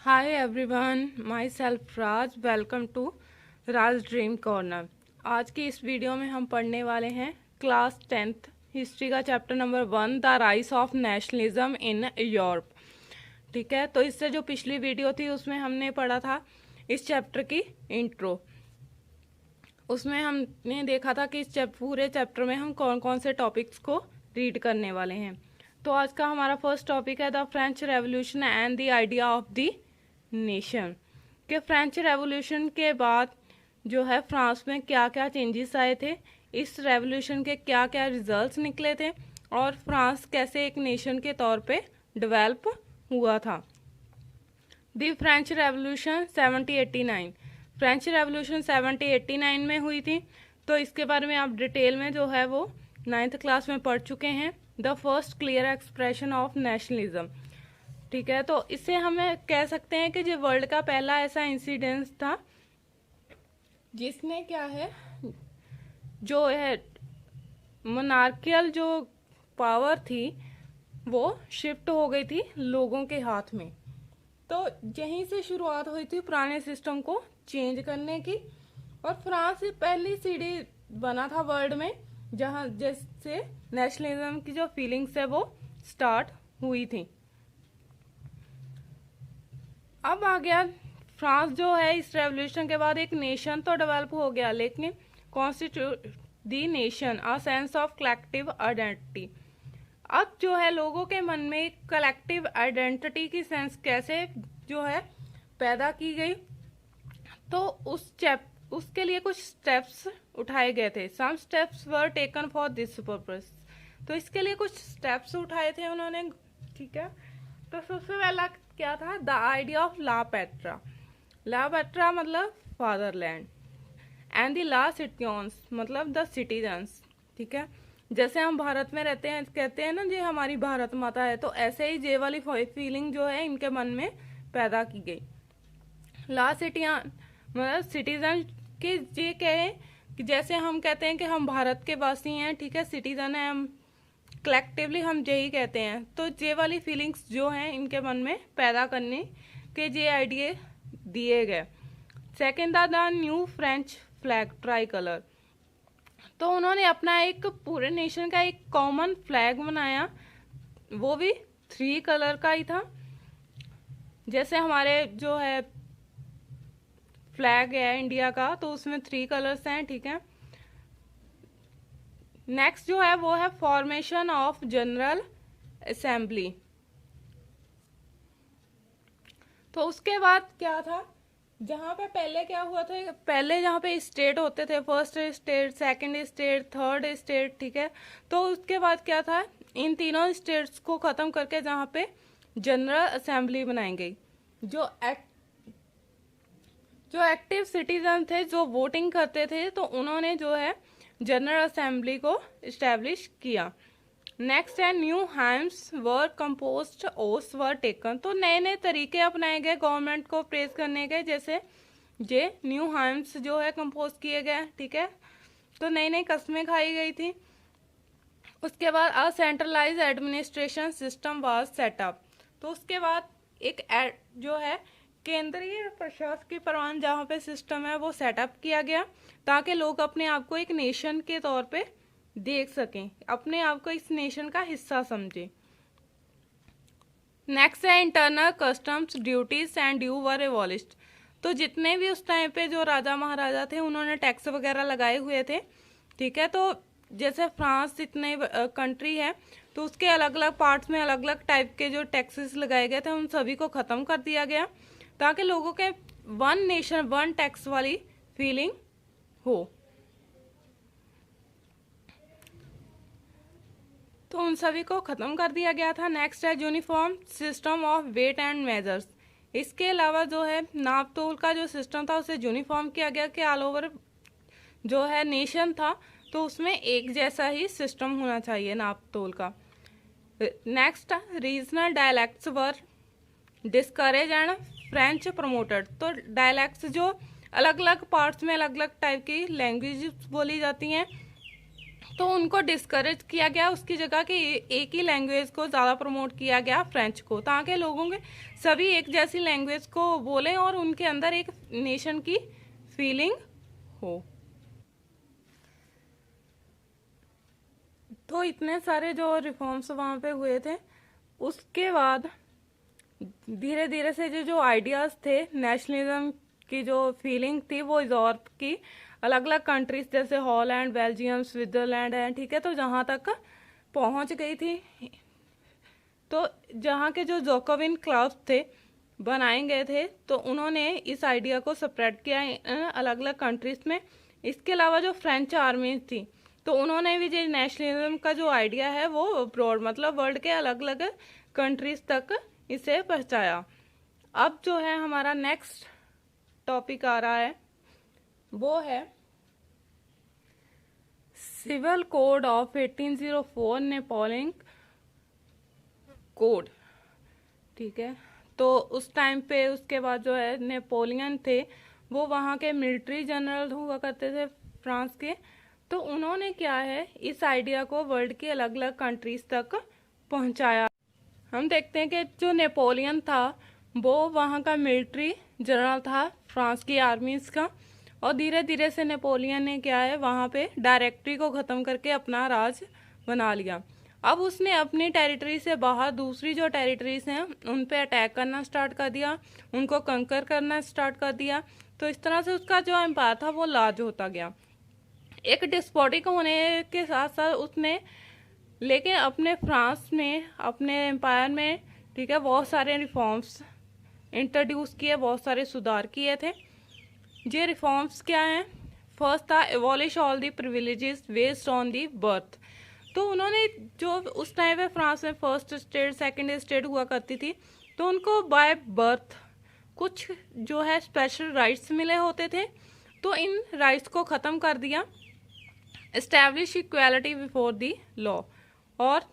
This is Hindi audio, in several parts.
Hi everyone, myself Raj. Welcome to Raj dream corner. आज की इस वीडियो में हम पढ़ने वाले हैं क्लास 10th हिस्ट्री का chapter number 1 the rise of nationalism in Europe. ठीक है, तो इससे जो पिछली वीडियो थी उसमें हमने पढ़ा था इस चैप्टर की इंट्रो। उसमें हमने देखा था कि इस पूरे चैप्टर में हम कौन कौन से टॉपिक्स को रीड करने वाले हैं। तो आज का हमारा फर्स्ट टॉपिक है the French revolution and the idea of the nation. कि फ्रेंच रेवोल्यूशन के बाद जो है फ्रांस में क्या क्या चेंजेस आए थे, इस रेवोल्यूशन के क्या क्या रिजल्ट्स निकले थे और फ्रांस कैसे एक नेशन के तौर पे डेवलप हुआ था। दी फ्रेंच रेवोल्यूशन 1789। फ्रेंच रेवोल्यूशन 1789 में हुई थी, तो इसके बारे में आप डिटेल में जो है वो 9th क्लास में पढ़ चुके हैं। The first clear expression of nationalism. ठीक है, तो इससे हमें कह सकते हैं कि जो वर्ल्ड का पहला ऐसा इंसिडेंस था जिसने क्या है जो है मोनार्कियल जो पावर थी वो शिफ्ट हो गई थी लोगों के हाथ में। तो यहीं से शुरुआत हुई थी पुराने सिस्टम को चेंज करने की, और फ्रांस पहली सीढ़ी बना था वर्ल्ड में जहां जैसे नेशनलिज्म की जो फीलिंग्स है वो स्टार्ट हुई थी। अब आ गया फ्रांस जो है इस रेवोल्यूशन के बाद एक नेशन तो डेवलप हो गया, लेकिन constitute the nation a sense of collective identity. अब जो है लोगों के मन में एक कलेक्टिव आइडेंटिटी की सेंस कैसे जो है पैदा की गई, तो उसके लिए कुछ स्टेप्स उठाए गए थे। Some steps were taken for this purpose. तो इसके लिए कुछ स्टेप्स उठाए थे उन्होंने। ठीक है, तो सबसे पहला क्या था, the idea of la patrie. La patrie मतलब fatherland, and the la citizens मतलब द सिटीजन्स। ठीक है, जैसे हम भारत में रहते हैं, कहते हैं ना जी हमारी भारत माता है, तो ऐसे ही ये वाली फीलिंग जो है इनके मन में पैदा की गई। ला सिटिजन मतलब सिटीजन के ये कहें कि जैसे हम कहते हैं कि हम भारत के वासी हैं, ठीक है, सिटीजन है हम, कलेक्टिवली हम यही कहते हैं। तो ये वाली फीलिंग्स जो हैं इनके मन में पैदा करने के ये आइडिया दिए गए। सेकेंड था the new French flag try colour. तो उन्होंने अपना एक पूरे नेशन का एक कॉमन फ्लैग बनाया, वो भी 3 कलर का ही था। जैसे हमारे जो है फ्लैग है इंडिया का, तो उसमें 3 कलर्स हैं। ठीक है, नेक्स्ट जो है वो है फॉर्मेशन ऑफ जनरल असेंबली। तो उसके बाद क्या था, जहां पे पहले क्या हुआ था, पहले जहां पे स्टेट होते थे, first state, second state, third state. ठीक है, तो उसके बाद क्या था, इन तीनों स्टेट्स को खत्म करके जहां पे जनरल असेंबली बनाई गई। जो एक्टिव सिटीजन थे, जो वोटिंग करते थे, तो उन्होंने जो है जनरल असेंबली को इस्टेब्लिश किया। नेक्स्ट है न्यू हाइम्स वर कंपोस्ट, ओस वर टेकन। तो नए नए तरीके अपनाए गए गवर्नमेंट को प्रेस करने के, जैसे ये न्यू हाइम्स जो है कंपोज किए गए। ठीक है, तो नई नई कस्में खाई गई थी। उसके बाद a centralise administration system was set up. तो उसके बाद एक जो है केंद्रीय प्रशासकीय प्रबंधन जहाँ पे सिस्टम है वो सेटअप किया गया, ताकि लोग अपने आप को एक नेशन के तौर पे देख सकें, अपने आप को इस नेशन का हिस्सा समझें। नेक्स्ट है internal customs duties and due were abolished. तो जितने भी उस टाइम पे जो राजा महाराजा थे उन्होंने टैक्स वगैरह लगाए हुए थे। ठीक है, तो जैसे फ्रांस इतने कंट्री है, तो उसके अलग अलग पार्ट्स में अलग अलग टाइप के जो टैक्सेस लगाए गए थे उन सभी को खत्म कर दिया गया, ताकि लोगों के वन नेशन वन टैक्स वाली फीलिंग हो। तो उन सभी को खत्म कर दिया गया था। नेक्स्ट है uniform system of weight and measures. इसके अलावा जो है नाप तोल का जो सिस्टम था उसे यूनिफॉर्म किया गया कि ऑल ओवर जो है नेशन था तो उसमें एक जैसा ही सिस्टम होना चाहिए नाप तोल का। Next regional dialects were discourage and French promoted. तो डायलैक्ट्स जो अलग अलग पार्ट्स में अलग अलग टाइप की लैंग्वेज बोली जाती हैं, तो उनको डिस्करेज किया गया, उसकी जगह के एक ही लैंग्वेज को ज़्यादा प्रमोट किया गया, फ्रेंच को, ताकि लोगों के सभी एक जैसी लैंग्वेज को बोलें और उनके अंदर एक नेशन की फीलिंग हो। तो इतने सारे जो रिफॉर्म्स वहाँ पे हुए थे, उसके बाद धीरे धीरे से जो आइडियाज़ थे, नेशनलिज्म की जो फीलिंग थी वो यूरोप की अलग अलग कंट्रीज जैसे हॉलैंड, बेल्जियम, स्विट्जरलैंड है, ठीक है, तो जहाँ तक पहुँच गई थी। तो जहाँ के जो जोकोविन क्लब्स थे बनाए गए थे, तो उन्होंने इस आइडिया को स्प्रेड किया अलग अलग कंट्रीज में। इसके अलावा जो फ्रेंच आर्मी थी, तो उन्होंने भी जो नेशनलिज्म का जो आइडिया है वो ब्रॉड मतलब वर्ल्ड के अलग अलग कंट्रीज तक इसे पहुंचाया। अब जो है हमारा नेक्स्ट टॉपिक आ रहा है, वो है civil code of 1804, Napoleon code, ठीक है। तो उस टाइम पे उसके बाद जो है नेपोलियन थे, वो वहाँ के मिलिट्री जनरल हुआ करते थे फ्रांस के। तो उन्होंने क्या है, इस आइडिया को वर्ल्ड की अलग अलग कंट्रीज तक पहुँचाया। हम देखते हैं कि जो नेपोलियन था वो वहाँ का मिलिट्री जनरल था फ्रांस की आर्मीज का, और धीरे धीरे से नेपोलियन ने क्या है वहाँ पे डायरेक्टरी को ख़त्म करके अपना राज बना लिया। अब उसने अपनी टेरिटरी से बाहर दूसरी जो टेरिटरीज हैं उन पे अटैक करना स्टार्ट कर दिया, उनको कंकर करना स्टार्ट कर दिया। तो इस तरह से उसका जो एम्पायर था वो लार्ज होता गया, एक डिस्पोटिक होने के साथ साथ उसने, लेकिन अपने फ्रांस में, अपने एम्पायर में, ठीक है, बहुत सारे रिफॉर्म्स इंट्रोड्यूस किए, बहुत सारे सुधार किए थे। ये रिफॉर्म्स क्या हैं? फर्स्ट था abolish all the privileges based on the birth. तो उन्होंने जो उस टाइम पे फ्रांस में फर्स्ट स्टेट सेकंड स्टेट हुआ करती थी, तो उनको बाय बर्थ कुछ जो है स्पेशल राइट्स मिले होते थे, तो इन राइट्स को ख़त्म कर दिया। Establish equality before the law, और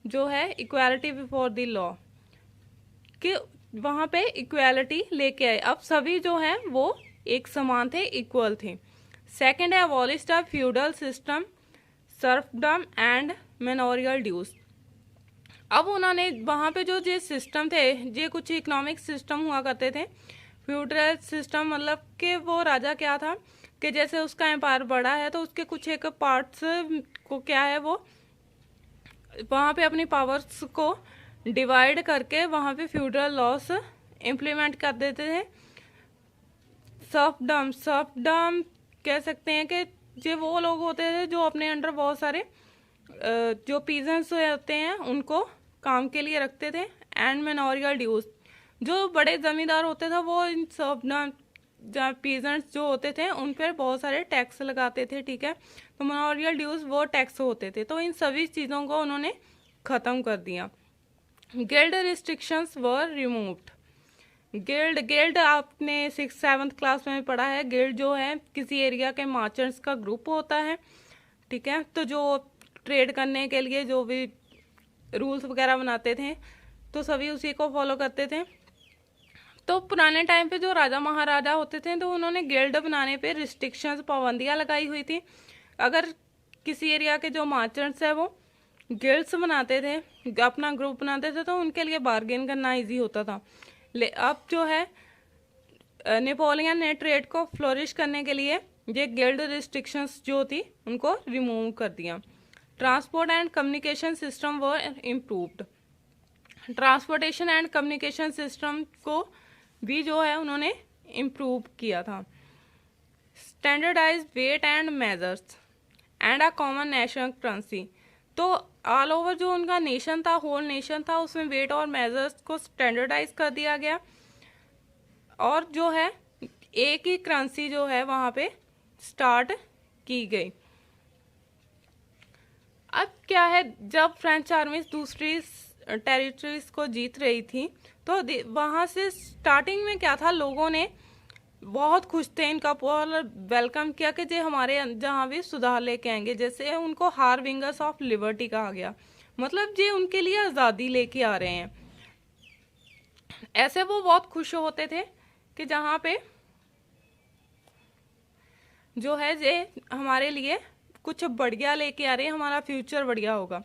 जो है इक्वालिटी बिफोर दी लॉ कि वहाँ पे इक्वालिटी लेके आए, अब सभी जो हैं वो एक समान थे, इक्वल थे। सेकंड है abolish the feudal system, serfdom and manorial dues. अब उन्होंने वहाँ पे जो ये सिस्टम थे, ये कुछ इकोनॉमिक सिस्टम हुआ करते थे। फ्यूडल सिस्टम मतलब कि वो राजा क्या था कि जैसे उसका एम्पायर बड़ा है तो उसके कुछ एक पार्ट्स को क्या है वो वहाँ पे अपनी पावर्स को डिवाइड करके वहाँ पे फ्यूडल लॉस इम्प्लीमेंट कर देते थे। सर्फडम कह सकते हैं कि ये वो लोग होते थे जो अपने अंडर बहुत सारे जो पीजेंट्स होते हैं उनको काम के लिए रखते थे। एंड मेनोरियल ड्यूज, जो बड़े जमींदार होते थे वो इन सर्फडम पीजेंट्स जो होते थे उन पर बहुत सारे टैक्स लगाते थे, ठीक है। तो मेनोरियल ड्यूज वो टैक्स होते थे, तो इन सभी चीज़ों को उन्होंने ख़त्म कर दिया। गिल्ड रिस्ट्रिक्शंस वर रिमूव्ड। गिल्ड आपने 6th-7th क्लास में पढ़ा है। गिल्ड जो है किसी एरिया के मर्चेंट्स का ग्रुप होता है, ठीक है। तो जो ट्रेड करने के लिए जो भी रूल्स वगैरह बनाते थे तो सभी उसी को फॉलो करते थे। तो पुराने टाइम पे जो राजा महाराजा होते थे तो उन्होंने गिल्ड बनाने पे रिस्ट्रिक्शंस, पाबंदियाँ लगाई हुई थी। अगर किसी एरिया के जो मर्चेंट्स है वो गिल्ड्स बनाते थे, अपना ग्रुप बनाते थे, तो उनके लिए बार्गेन करना इजी होता था। अब जो है नेपोलियन ने ट्रेड को फ्लोरिश करने के लिए ये गिल्ड रिस्ट्रिक्शंस जो थी उनको रिमूव कर दिया। Transport and communication system were improved. Transportation and communication system को भी जो है उन्होंने इम्प्रूव किया था। Standardise weight and measures and a common national currency. तो ऑल ओवर जो उनका नेशन था, होल नेशन था, उसमें वेट और मेजर्स को स्टैंडर्डाइज कर दिया गया, और जो है एक ही करेंसी जो है वहाँ पे स्टार्ट की गई। अब क्या है, जब फ्रेंच आर्मी दूसरी टेरिटरीज को जीत रही थी तो वहाँ से स्टार्टिंग में क्या था, लोगों ने बहुत खुश थे, इनका पूरा वेलकम किया कि जो हमारे जहाँ भी सुधार लेके आएंगे। जैसे उनको हार्बिंगर्स ऑफ लिबर्टी कहा गया, मतलब ये उनके लिए आज़ादी लेके आ रहे हैं। ऐसे वो बहुत खुश होते थे कि जहाँ पे जो है ये हमारे लिए कुछ बढ़िया लेके आ रहे हैं, हमारा फ्यूचर बढ़िया होगा।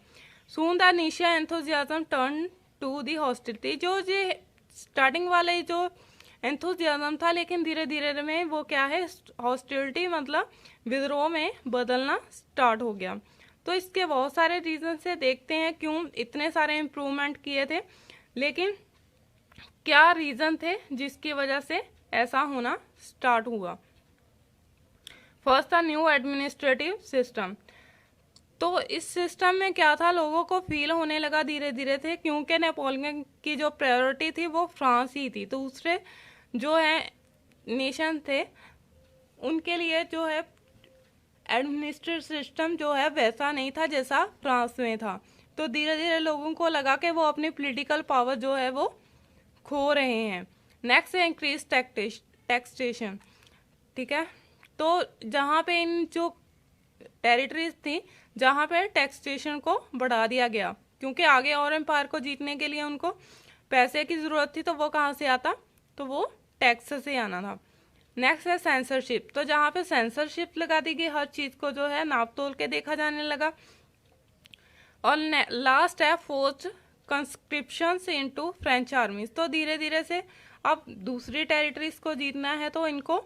Soon the initial enthusiasm turn to the hostility, जो ये स्टार्टिंग वाले जो एंथुजियाज्म था, लेकिन धीरे धीरे में वो क्या है, हॉस्टिलिटी मतलब विद्रोह में बदलना स्टार्ट हो गया। तो इसके बहुत सारे रीजन से देखते हैं क्यों इतने सारे इम्प्रूवमेंट किए थे, लेकिन क्या रीजन थे जिसकी वजह से ऐसा होना स्टार्ट हुआ। फर्स्ट था न्यू एडमिनिस्ट्रेटिव सिस्टम। तो इस सिस्टम में क्या था, लोगों को फील होने लगा धीरे धीरे थे, क्योंकि नेपोलियन की जो प्रायोरिटी थी वो फ्रांस ही थी। तो दूसरे जो है नेशन थे उनके लिए जो है एडमिनिस्ट्रेटिव सिस्टम जो है वैसा नहीं था जैसा फ्रांस में था। तो धीरे धीरे लोगों को लगा कि वो अपनी पॉलिटिकल पावर जो है वो खो रहे हैं। नेक्स्ट है इंक्रीज टैक्सेशन, ठीक है। तो जहाँ पे इन जो टेरिटरीज थी जहाँ पे टैक्सेशन को बढ़ा दिया गया, क्योंकि आगे और एम्पायर को जीतने के लिए उनको पैसे की जरूरत थी, तो वो कहाँ से आता, तो वो टैक्स से आना था। नेक्स्ट है सेंसरशिप। तो जहाँ पे सेंसरशिप लगा दी गई, हर चीज को जो है नाप तोल के देखा जाने लगा। और लास्ट है फोर्स्ड कंस्क्रिप्शंस इनटू फ्रेंच आर्मीज। तो धीरे धीरे से अब दूसरी टेरिटरीज को जीतना है तो इनको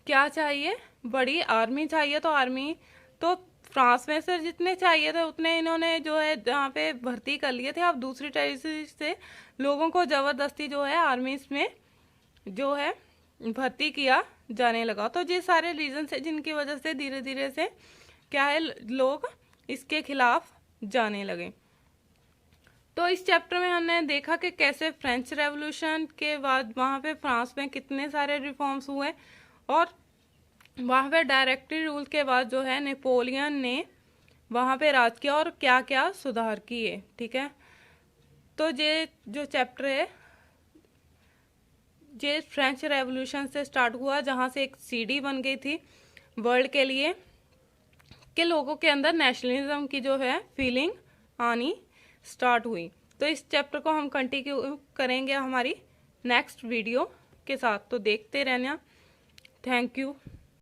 क्या चाहिए, बड़ी आर्मी चाहिए। तो आर्मी तो फ्रांस में से जितने चाहिए थे उतने इन्होंने जो है जहाँ पे भर्ती कर लिए थे। अब दूसरी टेरिटरी से लोगों को जबरदस्ती जो है आर्मी में जो है भर्ती किया जाने लगा। तो ये सारे रीजन है जिनकी वजह से धीरे धीरे से क्या है लोग इसके खिलाफ जाने लगे। तो इस चैप्टर में हमने देखा कि कैसे फ्रेंच रेवोल्यूशन के बाद वहाँ पे फ्रांस में कितने सारे रिफॉर्म्स हुए, और वहाँ पे डायरेक्टरी रूल के बाद जो है नेपोलियन ने वहाँ पे राज किया और क्या क्या सुधार किए, ठीक है। तो ये जो चैप्टर है ये फ्रेंच रेवोल्यूशन से स्टार्ट हुआ, जहाँ से एक सीढ़ी बन गई थी वर्ल्ड के लिए कि लोगों के अंदर नेशनलिज्म की जो है फीलिंग आनी स्टार्ट हुई। तो इस चैप्टर को हम कंटिन्यू करेंगे हमारी नेक्स्ट वीडियो के साथ, तो देखते रहना। Thank you.